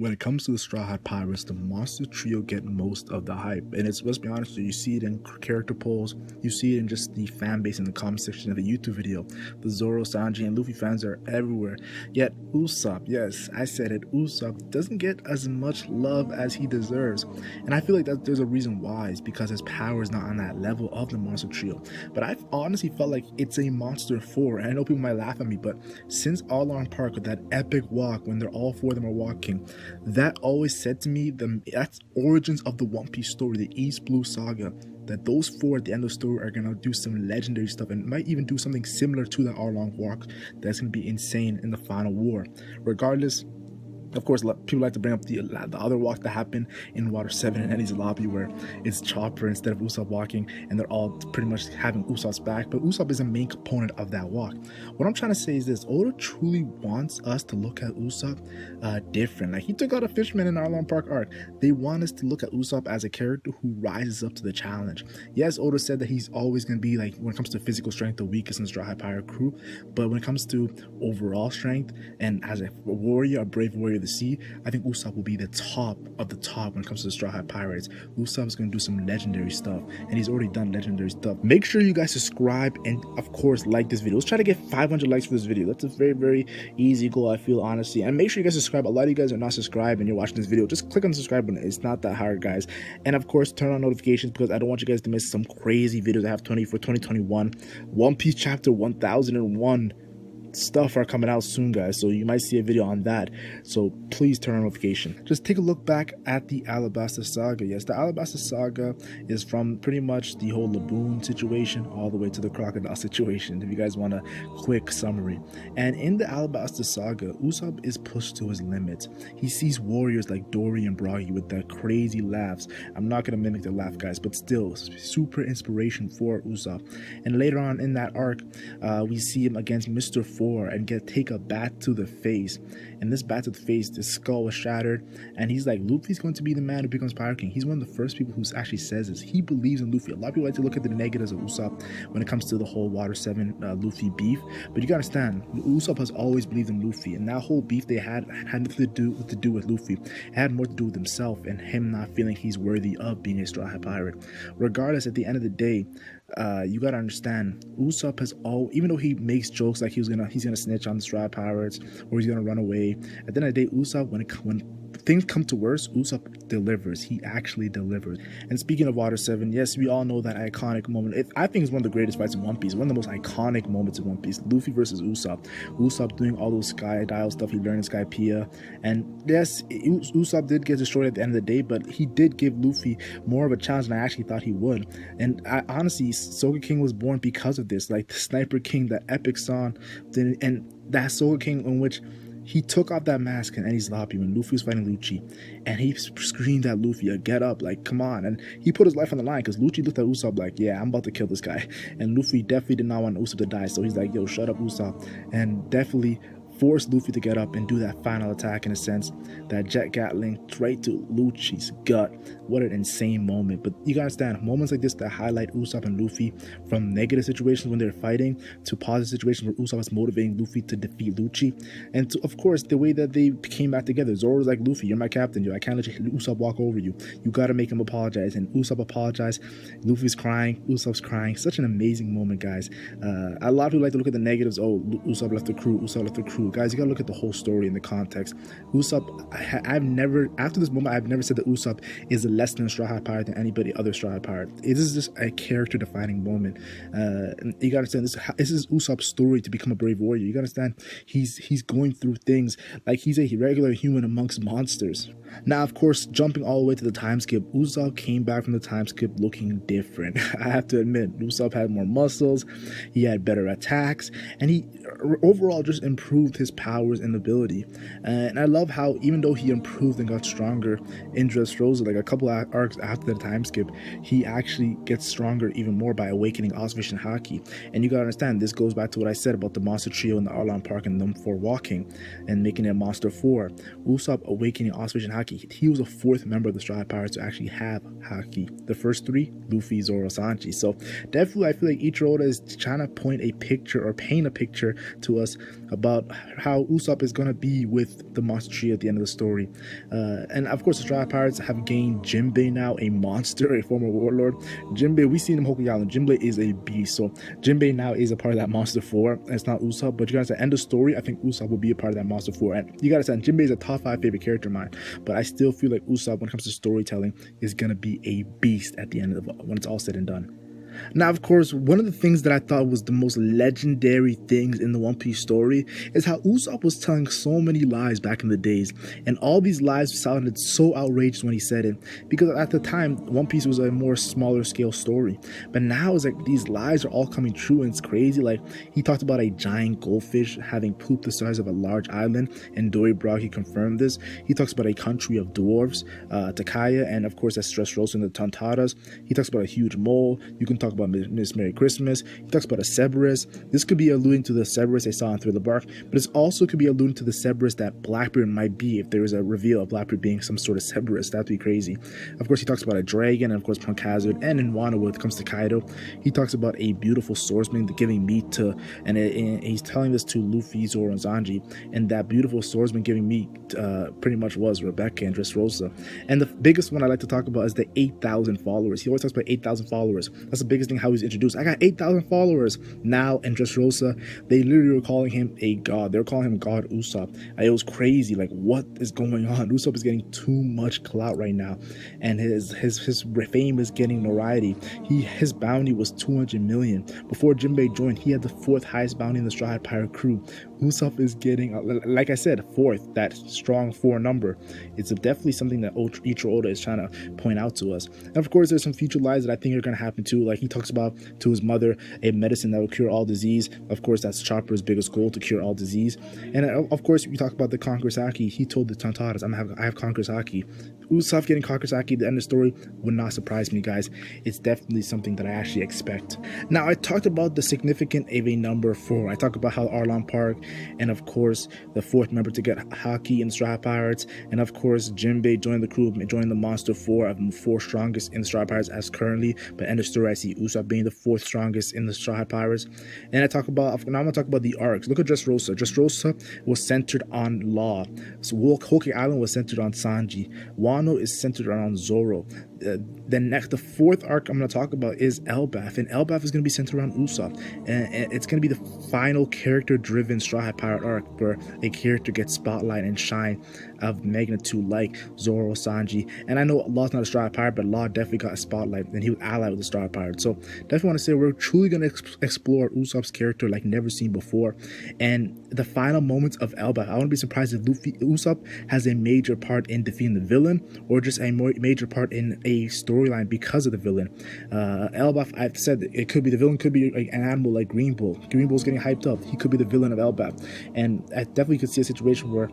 When it comes to the Straw Hat Pirates, the Monster Trio get most of the hype. And let's be honest, you see it in character polls, you see it in just the fan base in the comment section of the YouTube video. The Zoro, Sanji, and Luffy fans are everywhere. Yet Usopp, yes, I said it, Usopp doesn't get as much love as he deserves. And I feel like there's a reason why. It's because his power is not on that level of the Monster Trio. But I've honestly felt like it's a Monster 4. And I know people might laugh at me, but since All Along Park with that epic walk when they're all four of them are walking, that always said to me that's origins of the One Piece story, the East Blue Saga, that those four at the end of the story are gonna do some legendary stuff and might even do something similar to that All Along Walk that's gonna be insane in the final war. Regardless, of course, people like to bring up the other walk that happened in Water 7 and Eddie's lobby, where it's Chopper instead of Usopp walking, and they're all pretty much having Usopp's back, but Usopp is a main component of that walk. What I'm trying to say is this: Oda truly wants us to look at Usopp different. Like, he took out a fisherman in Arlong Park arc. They want us to look at Usopp as a character who rises up to the challenge. Yes, Oda said that he's always going to be, like, when it comes to physical strength, the weakest in the Straw Hat Pirate crew, but when it comes to overall strength and as a warrior, a brave warrior of the sea, I think Usopp will be the top of the top when it comes to the Straw Hat Pirates. Usopp is going to do some legendary stuff, and he's already done legendary stuff. Make sure you guys subscribe and, of course, like this video. Let's try to get 500 likes for this video. That's a very, very easy goal, I feel, honestly. And make sure you guys subscribe. A lot of you guys are not subscribed and you're watching this video. Just click on the subscribe button. It's not that hard, guys. And, of course, turn on notifications, because I don't want you guys to miss some crazy videos I have for 2021. One Piece Chapter 1001 stuff are coming out soon, guys, so you might see a video on that, so please turn on notification. Just take a look back at the Alabasta Saga. Yes, the Alabasta Saga is from pretty much the whole Laboon situation all the way to the crocodile situation, if you guys want a quick summary. And in the Alabasta Saga, Usopp is pushed to his limits. He sees warriors like Dory and Broggy with their crazy laughs. I'm not going to mimic their laugh, guys, but still super inspiration for Usopp. And later on in that arc, we see him against Mr. and take a bat to the face, and this bat to the face, the skull was shattered, and he's like, Luffy's going to be the man who becomes Pirate King. He's one of the first people who actually says this. He believes in Luffy. A lot of people like to look at the negatives of Usopp when it comes to the whole Water 7 Luffy beef, but you gotta understand, Usopp has always believed in Luffy, and that whole beef they had nothing to do with Luffy. It had more to do with himself and him not feeling he's worthy of being a Straw Hat Pirate. Regardless, at the end of the day, you gotta understand, Usopp has even though he makes jokes like he's gonna snitch on the Straw Hat Pirates or he's gonna run away, at the end of the day, Usopp, when things come to worse, Usopp delivers. He actually delivers. And speaking of Water 7, yes, we all know that iconic moment. I think it's one of the greatest fights in One Piece, one of the most iconic moments in One Piece. Luffy versus Usopp. Usopp doing all those Sky Dial stuff he learned in Skypiea. And yes, Usopp did get destroyed at the end of the day, but he did give Luffy more of a challenge than I actually thought he would. And honestly, Soga King was born because of this. Like the Sniper King, that epic song, and that Soga King in which he took off that mask in Eddie's lobby when Luffy was fighting Lucci, and he screamed at Luffy, get up, like, come on. And he put his life on the line because Lucci looked at Usopp like, yeah, I'm about to kill this guy. And Luffy definitely did not want Usopp to die, so he's like, yo, shut up, Usopp. And definitely forced Luffy to get up and do that final attack, in a sense, that jet gatling straight to Lucci's gut. What an insane moment. But you gotta understand, moments like this that highlight Usopp and Luffy, from negative situations when they're fighting to positive situations where Usopp is motivating Luffy to defeat Lucci, and to, of course, the way that they came back together. Zoro's like, Luffy, you're my captain, yo, I can't let Usopp walk over you. You gotta make him apologize. And Usopp apologized. Luffy's crying, Usopp's crying. Such an amazing moment, guys. A lot of people like to look at the negatives. Oh, Usopp left the crew, Usopp left the crew. Guys, you gotta look at the whole story in the context. Usopp, after this moment, I've never said that Usopp is less than a Straw Hat Pirate than anybody other Straw Hat Pirate. It is just a character defining moment. And you gotta understand, this is Usopp's story to become a brave warrior. You gotta understand, he's going through things like he's a regular human amongst monsters. Now, of course, jumping all the way to the time skip, Usopp came back from the time skip looking different. I have to admit, Usopp had more muscles, he had better attacks, and he overall just improved his powers and ability. And I love how, even though he improved and got stronger in Dressrosa, like a couple of arcs after the time skip, he actually gets stronger even more by awakening Osvish and Haki. And you gotta understand, this goes back to what I said about the Monster Trio in the Arlong Park and them 4 walking and making it Monster 4. Usopp awakening Osvish and Haki haki. He was the fourth member of the Straw Hat Pirates to actually have haki. The first three, Luffy, Zoro, Sanji. So definitely I feel like Ichiro Oda is trying to paint a picture to us about how Usopp is going to be with the monster tree at the end of the story. And of course the Straw Hat Pirates have gained Jinbei now, a monster, a former warlord. Jinbei, we seen him Hoki Island. Jinbei is a beast. So Jinbei now is a part of that monster 4. It's not Usopp, but you guys, at the end of the story, I think Usopp will be a part of that monster 4. And you gotta say, Jinbei is a top 5 favorite character of mine, but I still feel like Usopp, when it comes to storytelling, is gonna be a beast at the end of when it's all said and done. Now, of course, one of the things that I thought was the most legendary things in the One Piece story is how Usopp was telling so many lies back in the days, and all these lies sounded so outrageous when he said it, because at the time, One Piece was a more smaller scale story, but now it's like these lies are all coming true, and it's crazy. Like, he talked about a giant goldfish having poop the size of a large island, and Dory Broggy confirmed this. He talks about a country of dwarves, Takaya, and of course that's Dressrosa and the Tontaras. He talks about a huge mole. You can talk about Miss Merry Christmas. He talks about a Cerberus. This could be alluding to the Cerberus they saw in Thriller Bark, but it also could be alluding to the Cerberus that Blackbeard might be if there is a reveal of Blackbeard being some sort of Cerberus. That'd be crazy. Of course, he talks about a dragon, and of course Punk Hazard, and in Wano when it comes to Kaido, he talks about a beautiful swordsman giving meat to, and he's telling this to Luffy, Zoro, and Sanji, and that beautiful swordsman giving meat pretty much was Rebecca and Dressrosa. And the biggest one I like to talk about is the 8,000 followers. He always talks about 8,000 followers. That's the biggest thing, how he's introduced. I got 8,000 followers now, and Dressrosa, they literally were calling him a god. They were calling him God Usopp. It was crazy. Like, what is going on? Usopp is getting too much clout right now, and his fame is getting notoriety. His bounty was 200 million. Before Jinbei joined, he had the 4th highest bounty in the Straw Hat Pirate crew. Usopp is getting, like I said, 4th, that strong 4 number. It's definitely something that Ichiro Oda is trying to point out to us. And of course, there's some future lies that I think are going to happen too. Like, he talks about to his mother a medicine that will cure all disease. Of course, that's Chopper's biggest goal, to cure all disease. And of course, we talk about the Conqueror's Haki. He told the Tontaras, I have Conqueror's Haki. Usopp getting Conqueror's Haki at the end of the story would not surprise me, guys. It's definitely something that I actually expect. Now, I talked about the significant of a number 4. I talked about how Arlong Park, and of course, the 4th member to get Haki in the Straw Hat Pirates, and of course, Jinbei joined the crew, joining the Monster 4 of the 4 strongest in the Straw Hat Pirates as currently. But end of story, I see Usopp being the 4th strongest in the Straw Hat Pirates. And now I'm going to talk about the arcs. Look at Dressrosa. Dressrosa was centered on Law. So Hoki Island was centered on Sanji. Wano is centered around Zoro. The 4th arc I'm going to talk about is Elbaf, and Elbaf is going to be centered around Usopp, and it's going to be the final character-driven Straw Hat Pirate arc where a character gets spotlight and shine of magnitude like Zoro, Sanji. And I know Law's not a Straw Hat Pirate, but Law definitely got a spotlight, and he was allied with the Straw Hat Pirate. So definitely want to say we're truly going to explore Usopp's character like never seen before. And the final moments of Elbaf, I wouldn't be surprised if Usopp has a major part in defeating the villain, or just a major part in a storyline because of the villain. Elbaf, I've said it could be the villain, could be an animal like Green Bull. Green Bull's getting hyped up. He could be the villain of Elbaf, and I definitely could see a situation where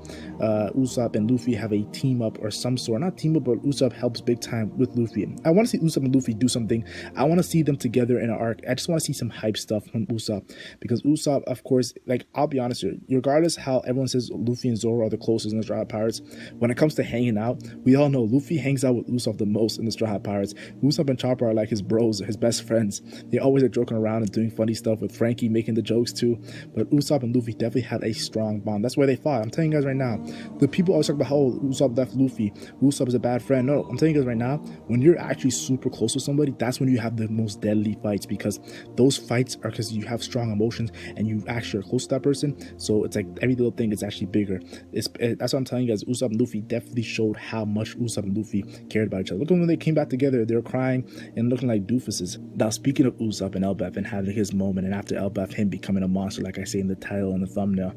Usopp and Luffy have a team up or some sort. Not team up, but Usopp helps big time with Luffy. I want to see Usopp and Luffy do something. I want to see them together in an arc. I just want to see some hype stuff from Usopp, because Usopp, of course, like, I'll be honest here, regardless how everyone says Luffy and Zoro are the closest in the Straw Hat Pirates, when it comes to hanging out, we all know Luffy hangs out with Usopp the most in the Straw Hat Pirates. Usopp and Chopper are like his bros, his best friends. They always are joking around and doing funny stuff, with Frankie making the jokes too. But Usopp and Luffy definitely had a strong bond. That's where they fought. I'm telling you guys right now, the people always talk about how Usopp left Luffy, Usopp is a bad friend. No, I'm telling you guys right now, when you're actually super close to somebody, that's when you have the most deadly fights, because those fights are because you have strong emotions and you actually are close to that person. So it's like every little thing is actually bigger. That's what I'm telling you guys. Usopp and Luffy definitely showed how much Usopp and Luffy cared about each other. Look at when they came back together, they were crying and looking like doofuses. Now, speaking of Usopp and Elbaf and having his moment, and after Elbaf, him becoming a monster, like I say in the title and the thumbnail,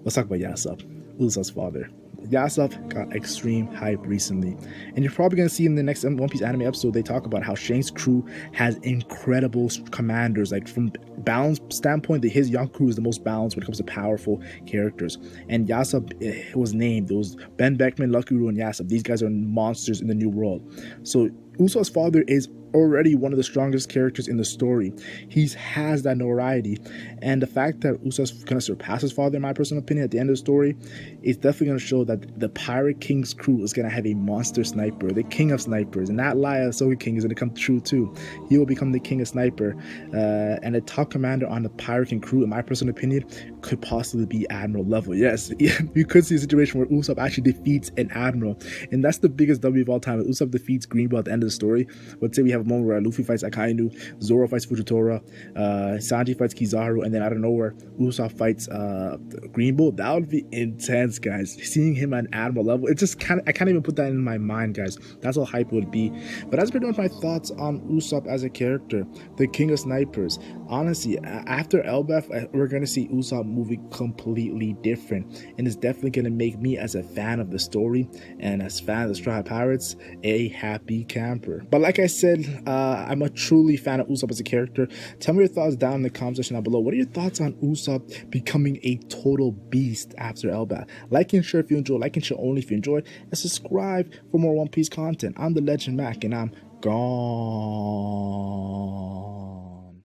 let's talk about Usopp, Usopp's father. Usopp got extreme hype recently, and you're probably going to see in the next One Piece anime episode, they talk about how Shanks' crew has incredible commanders. Like, from balance standpoint, that his young crew is the most balanced when it comes to powerful characters. And Usopp was named, those Ben Beckman, Lucky Roo, and Usopp. These guys are monsters in the New World. So Usopp's father is already one of the strongest characters in the story. He has that notoriety, and the fact that Usopp's gonna surpass his father, in my personal opinion, at the end of the story, is definitely gonna show that the Pirate King's crew is gonna have a monster sniper, the king of snipers, and that lie of Soga King is gonna come true too. He will become the king of sniper, and the top commander on the Pirate King crew, in my personal opinion, could possibly be Admiral level. Yes, you could see a situation where Usopp actually defeats an Admiral, and that's the biggest W of all time. If Usopp defeats Greenbow at the end of the story, let's say we have a moment where Luffy fights Akainu, Zoro fights Fujitora, Sanji fights Kizaru, and then out of nowhere, Usopp fights Greenbow. That would be intense, guys. Seeing him at Admiral level, it just I can't even put that in my mind, guys. That's how hype it would be. But that's pretty much my thoughts on Usopp as a character, the king of snipers. Honestly, after Elbaf, we're gonna see Usopp moving completely different, and it's definitely gonna make me, as a fan of the story and as fan of the Straw Hat Pirates, a happy camper. But like I said, I'm a truly fan of Usopp as a character. Tell me your thoughts down in the comment section down below. What are your thoughts on Usopp becoming a total beast after Elbaf? Like and share if you enjoy, like and share only if you enjoy, and subscribe for more One Piece content. I'm the Legend Mac, and I'm gone.